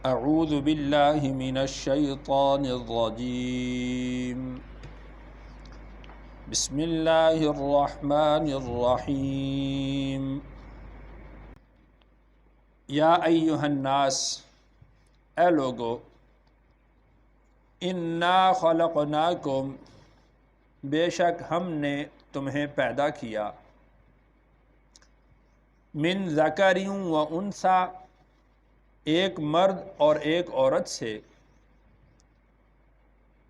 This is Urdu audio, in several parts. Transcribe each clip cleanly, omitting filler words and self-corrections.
اعوذ باللہ من الشیطان الرجیم بسم اللہ الرحمن الرحیم یا ایہا الناس، اے لوگو، انا خلقناکم، بے شک ہم نے تمہیں پیدا کیا، من ذکر و انثی، ایک مرد اور ایک عورت سے،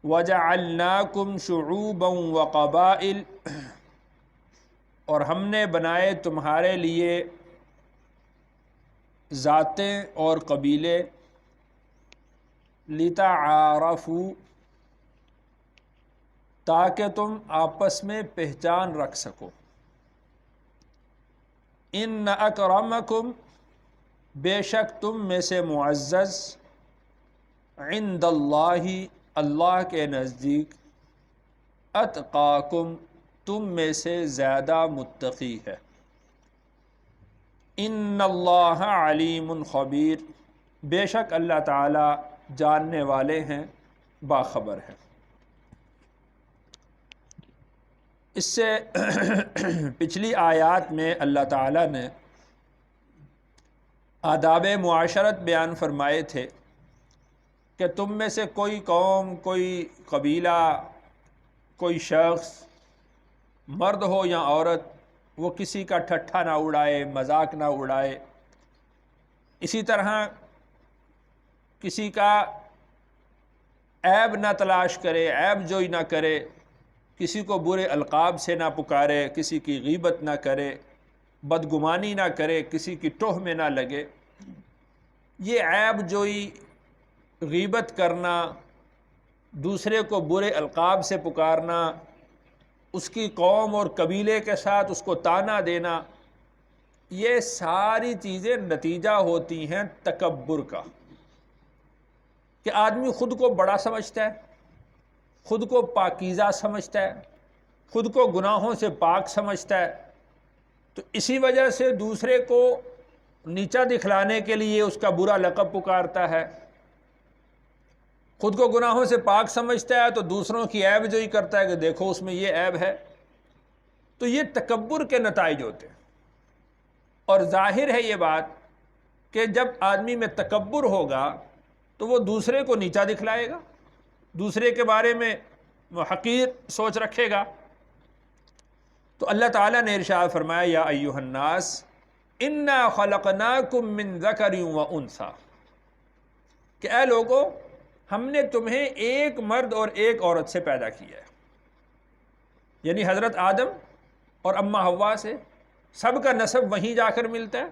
وجعلناکم شعوبا وقبائل، اور ہم نے بنائے تمہارے لیے ذاتیں اور قبیلے، لتعارفوا، تاکہ تم آپس میں پہچان رکھ سکو۔ ان اکرمکم، بے شک تم میں سے معزز، عند اللہ، اللہ کے نزدیک، اتقاکم، تم میں سے زیادہ متقی ہے۔ ان اللہ علیم خبیر، بے شک اللہ تعالی جاننے والے ہیں، باخبر ہیں۔ اس سے پچھلی آیات میں اللہ تعالی نے آداب معاشرت بیان فرمائے تھے کہ تم میں سے کوئی قوم، کوئی قبیلہ، کوئی شخص، مرد ہو یا عورت، وہ کسی کا ٹھٹھا نہ اڑائے، مذاق نہ اڑائے، اسی طرح کسی کا عیب نہ تلاش کرے، عیب جوئی نہ کرے، کسی کو برے القاب سے نہ پکارے، کسی کی غیبت نہ کرے، بدگمانی نہ کرے، کسی کی ٹوہ میں نہ لگے۔ یہ عیب جوئی، غیبت کرنا، دوسرے کو برے القاب سے پکارنا، اس کی قوم اور قبیلے کے ساتھ اس کو طعنہ دینا، یہ ساری چیزیں نتیجہ ہوتی ہیں تکبر کا، کہ آدمی خود کو بڑا سمجھتا ہے، خود کو پاکیزہ سمجھتا ہے، خود کو گناہوں سے پاک سمجھتا ہے، تو اسی وجہ سے دوسرے کو نیچا دکھلانے کے لیے اس کا برا لقب پکارتا ہے۔ خود کو گناہوں سے پاک سمجھتا ہے تو دوسروں کی عیب جوئی کرتا ہے کہ دیکھو اس میں یہ عیب ہے۔ تو یہ تکبر کے نتائج ہوتے ہیں، اور ظاہر ہے یہ بات کہ جب آدمی میں تکبر ہوگا تو وہ دوسرے کو نیچا دکھلائے گا، دوسرے کے بارے میں حقیر سوچ رکھے گا۔ تو اللہ تعالیٰ نے ارشاد فرمایا، یا ایھا الناس انا خلقناکم من ذکر و انثی، کہ اے لوگو، ہم نے تمہیں ایک مرد اور ایک عورت سے پیدا کیا ہے، یعنی حضرت آدم اور اماں حوا سے سب کا نسب وہیں جا کر ملتا ہے۔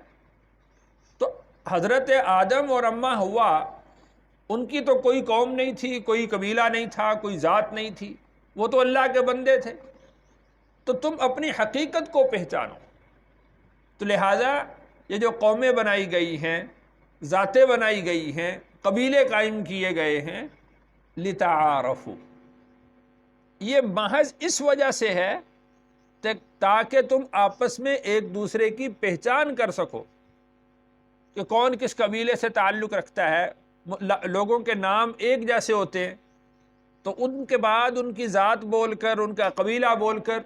تو حضرت آدم اور اماں حوا، ان کی تو کوئی قوم نہیں تھی، کوئی قبیلہ نہیں تھا، کوئی ذات نہیں تھی، وہ تو اللہ کے بندے تھے۔ تو تم اپنی حقیقت کو پہچانو۔ تو لہٰذا یہ جو قومیں بنائی گئی ہیں، ذاتیں بنائی گئی ہیں، قبیلے قائم کیے گئے ہیں، لتعارفوا، یہ محض اس وجہ سے ہے تاکہ تم آپس میں ایک دوسرے کی پہچان کر سکو کہ کون کس قبیلے سے تعلق رکھتا ہے۔ لوگوں کے نام ایک جیسے ہوتے ہیں تو ان کے بعد ان کی ذات بول کر، ان کا قبیلہ بول کر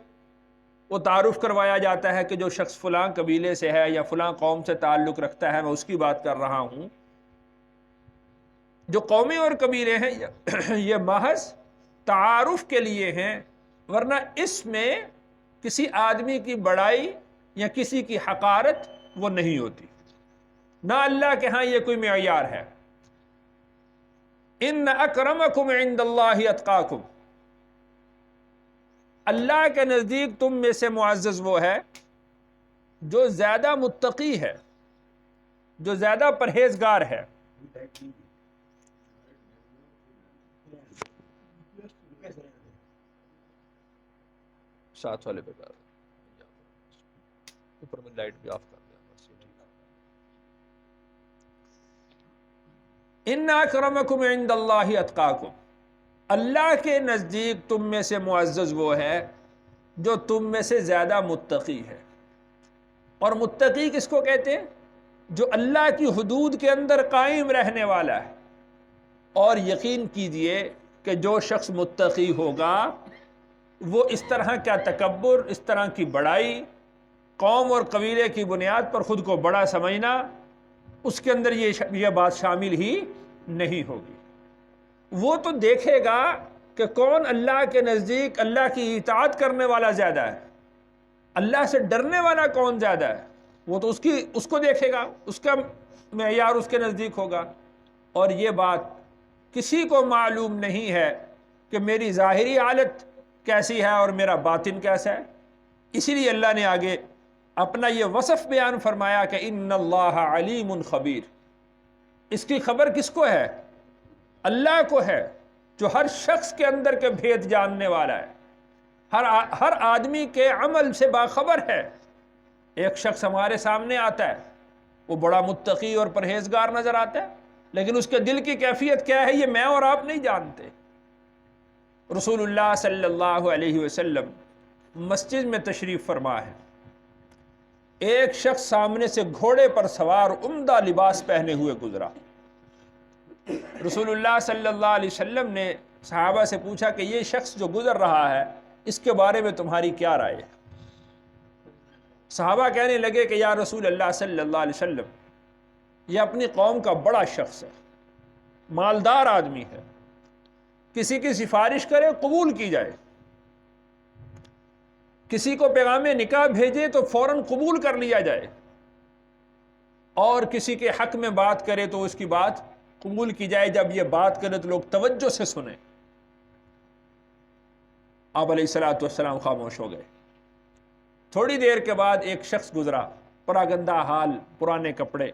وہ تعارف کروایا جاتا ہے کہ جو شخص فلاں قبیلے سے ہے یا فلاں قوم سے تعلق رکھتا ہے، میں اس کی بات کر رہا ہوں۔ جو قومیں اور قبیلے ہیں یہ محض تعارف کے لیے ہیں، ورنہ اس میں کسی آدمی کی بڑائی یا کسی کی حقارت وہ نہیں ہوتی، نہ اللہ کے ہاں یہ کوئی معیار ہے۔ ان اکرمکم عند اللہ اتقاکم، اللہ کے نزدیک تم میں سے معزز وہ ہے جو زیادہ متقی ہے، جو زیادہ پرہیزگار ہے۔ ساتھ والے پہ کر اوپر میں لائٹ بھی آف کر دیا۔ ان اکرمکم عند اللہ اتقاکم، اللہ کے نزدیک تم میں سے معزز وہ ہے جو تم میں سے زیادہ متقی ہے۔ اور متقی کس کو کہتے ہیں؟ جو اللہ کی حدود کے اندر قائم رہنے والا ہے. اور یقین کیجئے کہ جو شخص متقی ہوگا وہ اس طرح کا تکبر، اس طرح کی بڑائی، قوم اور قبیلے کی بنیاد پر خود کو بڑا سمجھنا، اس کے اندر یہ بات شامل ہی نہیں ہوگی. وہ تو دیکھے گا کہ کون اللہ کے نزدیک اللہ کی اطاعت کرنے والا زیادہ ہے، اللہ سے ڈرنے والا کون زیادہ ہے. وہ تو اس کو دیکھے گا، اس کا معیار اس کے نزدیک ہوگا. اور یہ بات کسی کو معلوم نہیں ہے کہ میری ظاہری حالت کیسی ہے اور میرا باطن کیسا ہے. اسی لیے اللہ نے آگے اپنا یہ وصف بیان فرمایا کہ ان اللہ علیم خبیر. اس کی خبر کس کو ہے؟ اللہ کو ہے، جو ہر شخص کے اندر کے بھید جاننے والا ہے، ہر آدمی کے عمل سے باخبر ہے. ایک شخص ہمارے سامنے آتا ہے، وہ بڑا متقی اور پرہیزگار نظر آتا ہے، لیکن اس کے دل کی کیفیت کیا ہے یہ میں اور آپ نہیں جانتے. رسول اللہ صلی اللہ علیہ وسلم مسجد میں تشریف فرما ہے. ایک شخص سامنے سے گھوڑے پر سوار عمدہ لباس پہنے ہوئے گزرا. رسول اللہ صلی اللہ علیہ وسلم نے صحابہ سے پوچھا کہ یہ شخص جو گزر رہا ہے اس کے بارے میں تمہاری کیا رائے ہے؟ صحابہ کہنے لگے کہ یا رسول اللہ صلی اللہ علیہ وسلم، یہ اپنی قوم کا بڑا شخص ہے، مالدار آدمی ہے، کسی کی سفارش کرے قبول کی جائے، کسی کو پیغام نکاح بھیجے تو فوراً قبول کر لیا جائے، اور کسی کے حق میں بات کرے تو اس کی بات قبول کی جائے. جب یہ بات کرے تو لوگ توجہ سے سنیں. آپ علیہ الصلوۃ والسلام خاموش ہو گئے. تھوڑی دیر کے بعد ایک شخص گزرا، پراگندہ حال، پرانے کپڑے.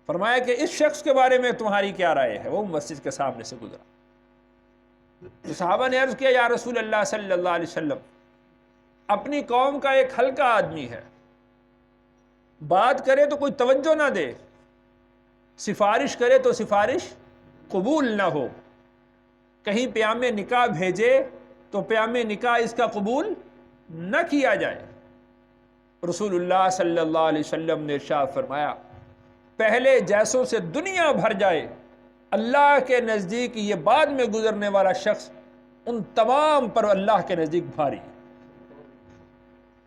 فرمایا کہ اس شخص کے بارے میں تمہاری کیا رائے ہے؟ وہ مسجد کے سامنے سے گزرا. تو صحابہ نے عرض کیا یا رسول اللہ صلی اللہ علیہ وسلم، اپنی قوم کا ایک ہلکا آدمی ہے، بات کرے تو کوئی توجہ نہ دے، سفارش کرے تو سفارش قبول نہ ہو، کہیں پیام نکاح بھیجے تو پیام نکاح اس کا قبول نہ کیا جائے. رسول اللہ صلی اللہ علیہ وسلم نے ارشاد فرمایا پہلے جیسوں سے دنیا بھر جائے، اللہ کے نزدیک یہ بعد میں گزرنے والا شخص ان تمام پر اللہ کے نزدیک بھاری.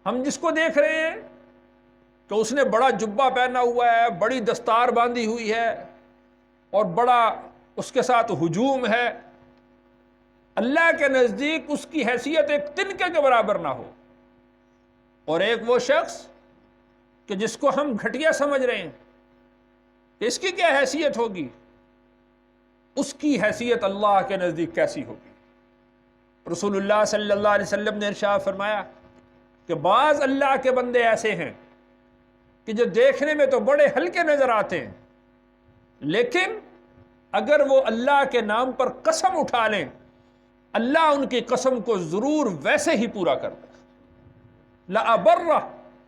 ہم جس کو دیکھ رہے ہیں کہ اس نے بڑا جبہ پہنا ہوا ہے، بڑی دستار باندھی ہوئی ہے اور بڑا اس کے ساتھ ہجوم ہے، اللہ کے نزدیک اس کی حیثیت ایک تنکے کے برابر نہ ہو. اور ایک وہ شخص کہ جس کو ہم گھٹیا سمجھ رہے ہیں کہ اس کی کیا حیثیت ہوگی، اس کی حیثیت اللہ کے نزدیک کیسی ہوگی. رسول اللہ صلی اللہ علیہ وسلم نے ارشاد فرمایا کہ بعض اللہ کے بندے ایسے ہیں کہ جو دیکھنے میں تو بڑے ہلکے نظر آتے ہیں، لیکن اگر وہ اللہ کے نام پر قسم اٹھا لیں اللہ ان کی قسم کو ضرور ویسے ہی پورا کرتا ہے. لَأَبَرَّ،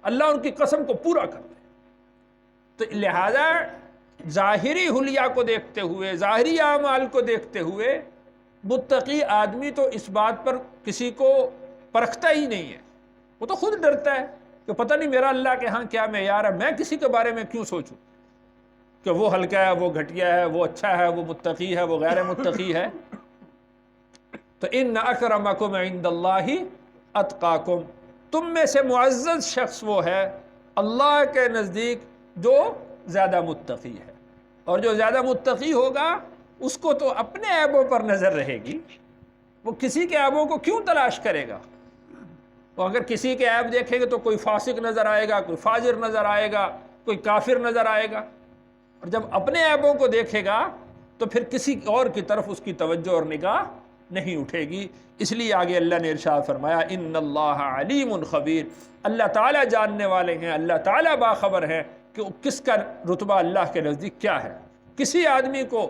اللہ ان کی قسم کو پورا کرتا ہے. تو لہذا ظاہری حلیہ کو دیکھتے ہوئے، ظاہری اعمال کو دیکھتے ہوئے متقی آدمی تو اس بات پر کسی کو پرکھتا ہی نہیں ہے. وہ تو خود ڈرتا ہے کہ پتہ نہیں میرا اللہ کے ہاں کیا معیار ہے، میں کسی کے بارے میں کیوں سوچوں کہ وہ ہلکا ہے، وہ گھٹیا ہے، وہ اچھا ہے، وہ متقی ہے، وہ غیر متقی ہے. تو ان اکرمکم عند اللہ اتقاکم، تم میں سے معزز شخص وہ ہے اللہ کے نزدیک جو زیادہ متقی ہے. اور جو زیادہ متقی ہوگا اس کو تو اپنے عیبوں پر نظر رہے گی، وہ کسی کے عیبوں کو کیوں تلاش کرے گا. وہ اگر کسی کے عیب دیکھیں گے تو کوئی فاسق نظر آئے گا، کوئی فاجر نظر آئے گا، کوئی کافر نظر آئے گا. اور جب اپنے عیبوں کو دیکھے گا تو پھر کسی اور کی طرف اس کی توجہ اور نگاہ نہیں اٹھے گی. اس لیے آگے اللہ نے ارشاد فرمایا ان اللہ علیم خبیر، اللہ تعالیٰ جاننے والے ہیں، اللہ تعالیٰ باخبر ہیں کہ کس کا رتبہ اللہ کے نزدیک کیا ہے. کسی آدمی کو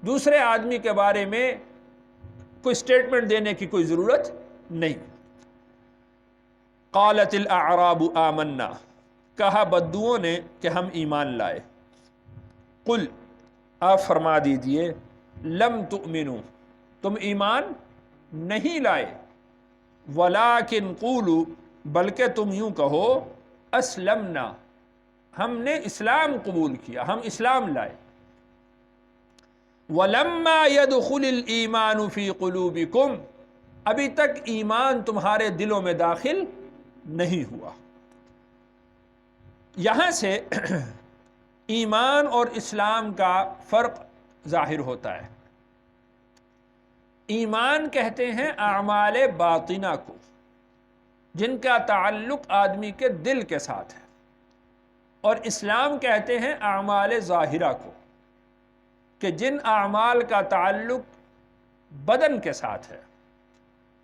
دوسرے آدمی کے بارے میں کوئی سٹیٹمنٹ دینے کی کوئی ضرورت نہیں. قالت الاعراب آمنا، کہا بدوؤں نے کہ ہم ایمان لائے. قل، آپ فرما دیجئے لم تؤمنوا، تم ایمان نہیں لائے. ولیکن قولوا، بلکہ تم یوں کہو اسلمنا، ہم نے اسلام قبول کیا، ہم اسلام لائے۔ وَلَمَّا يَدْخُلِ الْإِيمَانُ فِي قُلُوبِكُمْ، ابھی تک ایمان تمہارے دلوں میں داخل نہیں ہوا۔ یہاں سے ایمان اور اسلام کا فرق ظاہر ہوتا ہے۔ ایمان کہتے ہیں اعمال باطنہ کو، جن کا تعلق آدمی کے دل کے ساتھ ہے، اور اسلام کہتے ہیں اعمال ظاہرہ کو، کہ جن اعمال کا تعلق بدن کے ساتھ ہے۔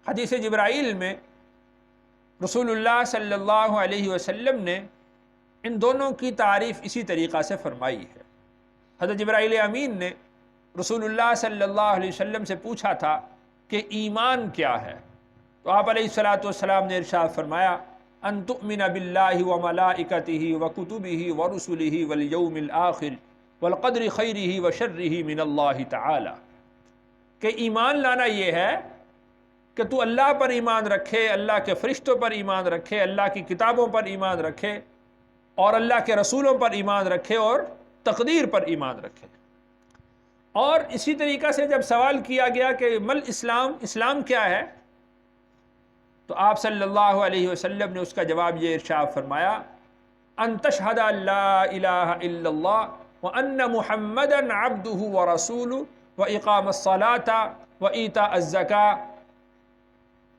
حدیث جبرائیل میں رسول اللہ صلی اللہ علیہ وسلم نے ان دونوں کی تعریف اسی طریقہ سے فرمائی ہے۔ حضرت جبرائیل امین نے رسول اللہ صلی اللہ علیہ وسلم سے پوچھا تھا کہ ایمان کیا ہے، تو آپ علیہ الصلاۃ والسلام نے ارشاد فرمایا ان تؤمن باللہ وملائکتہ وکتبہ ورسلہ والیوم الآخر والقدر خیرہ وشرہ من اللہ تعالی، کہ ایمان لانا یہ ہے کہ تو اللہ پر ایمان رکھے، اللہ کے فرشتوں پر ایمان رکھے، اللہ کی کتابوں پر ایمان رکھے، اور اللہ کے رسولوں پر ایمان رکھے، اور تقدیر پر ایمان رکھے۔ اور اسی طریقہ سے جب سوال کیا گیا کہ مل اسلام، اسلام کیا ہے، تو آپ صلی اللہ علیہ وسلم نے اس کا جواب یہ ارشاد فرمایا ان تشہد ان لا الہ الا اللہ وان محمدا عبدہ ورسولہ واقام الصلاة وایتاء الزکاة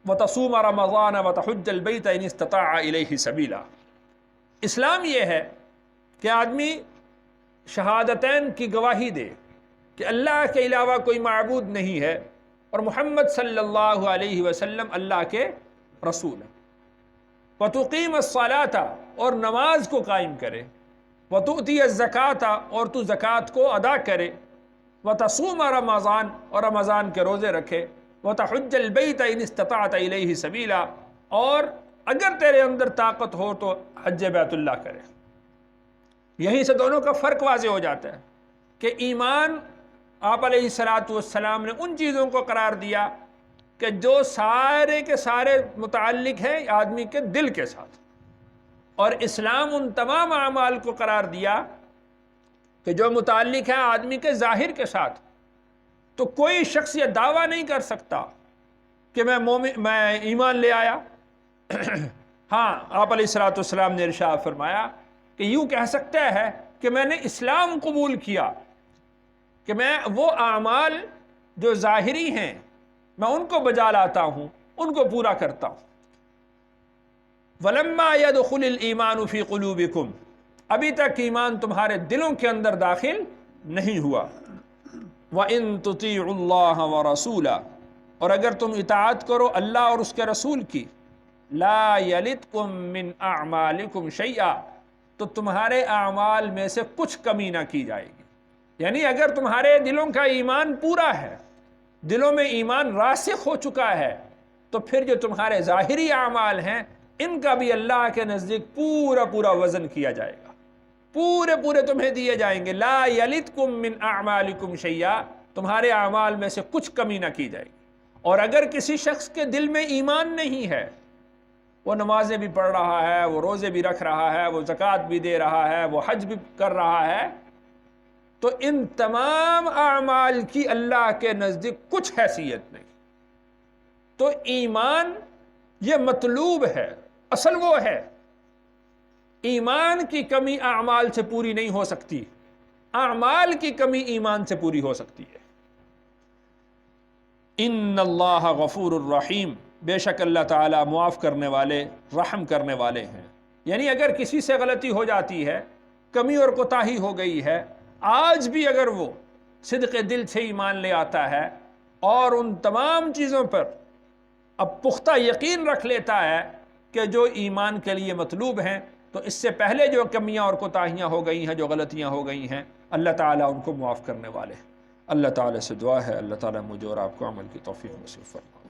وتصوم رمضان وتحج البیت ان استطاع الیہ سبیلا۔ اسلام یہ ہے کہ آدمی شہادتین کی گواہی دے کہ اللہ کے علاوہ کوئی معبود نہیں ہے، اور محمد صلی اللہ علیہ وسلم اللہ کے رسول ہیں، وتقیم الصلاة، اور نماز کو قائم کرے، وتؤتی الزکاة، اور تو زکوٰۃ کو ادا کرے، وتصوم رمضان، اور رمضان کے روزے رکھے، وتحج البیت ان استطعت الیہ سبیلا، اور اگر تیرے اندر طاقت ہو تو حج بیت اللہ کرے۔ یہیں سے دونوں کا فرق واضح ہو جاتا ہے کہ ایمان آپ علیہ الصلاۃ والسلام نے ان چیزوں کو قرار دیا کہ جو سارے کے سارے متعلق ہیں آدمی کے دل کے ساتھ، اور اسلام ان تمام اعمال کو قرار دیا کہ جو متعلق ہے آدمی کے ظاہر کے ساتھ۔ تو کوئی شخص یہ دعویٰ نہیں کر سکتا کہ میں ایمان لے آیا۔ ہاں، آپ علیہ الصلاۃ والسلام نے ارشاد فرمایا کہ یوں کہہ سکتا ہے کہ میں نے اسلام قبول کیا، کہ میں وہ اعمال جو ظاہری ہیں میں ان کو بجا لاتا ہوں، ان کو پورا کرتا ہوں۔ وَلَمَّا يَدْخُلِ الْإِيمَانُ فِي قُلُوبِكُمْ، ابھی تک ایمان تمہارے دلوں کے اندر داخل نہیں ہوا۔ وَإِن تُطِيعُوا اللَّهَ وَرَسُولَهُ، اور اگر تم اطاعت کرو اللہ اور اس کے رسول کی، لا یلتکم من اعمالکم شیئا، تو تمہارے اعمال میں سے کچھ کمی نہ کی جائے گی۔ یعنی اگر تمہارے دلوں کا ایمان پورا ہے، دلوں میں ایمان راسخ ہو چکا ہے، تو پھر جو تمہارے ظاہری اعمال ہیں ان کا بھی اللہ کے نزدیک پورا پورا وزن کیا جائے گا، پورے پورے تمہیں دیے جائیں گے۔ لا یلتکم من اعمالکم شیئا، تمہارے اعمال میں سے کچھ کمی نہ کی جائے گی۔ اور اگر کسی شخص کے دل میں ایمان نہیں ہے، وہ نمازیں بھی پڑھ رہا ہے، وہ روزے بھی رکھ رہا ہے، وہ زکوٰۃ بھی دے رہا ہے، وہ حج بھی کر رہا ہے، تو ان تمام اعمال کی اللہ کے نزدیک کچھ حیثیت نہیں۔ تو ایمان یہ مطلوب ہے، اصل وہ ہے۔ ایمان کی کمی اعمال سے پوری نہیں ہو سکتی، اعمال کی کمی ایمان سے پوری ہو سکتی ہے۔ ان اللہ غفور الرحیم، بے شک اللہ تعالیٰ معاف کرنے والے، رحم کرنے والے ہیں۔ یعنی اگر کسی سے غلطی ہو جاتی ہے، کمی اور کوتاہی ہو گئی ہے، آج بھی اگر وہ صدق دل سے ایمان لے آتا ہے اور ان تمام چیزوں پر اب پختہ یقین رکھ لیتا ہے کہ جو ایمان کے لیے مطلوب ہیں، تو اس سے پہلے جو کمیاں اور کوتاہیاں ہو گئی ہیں، جو غلطیاں ہو گئی ہیں، اللہ تعالیٰ ان کو معاف کرنے والے ہیں۔ اللہ تعالیٰ سے دعا ہے اللہ تعالیٰ مجھے اور آپ کو عمل کی توفیق نصیب فرمائے۔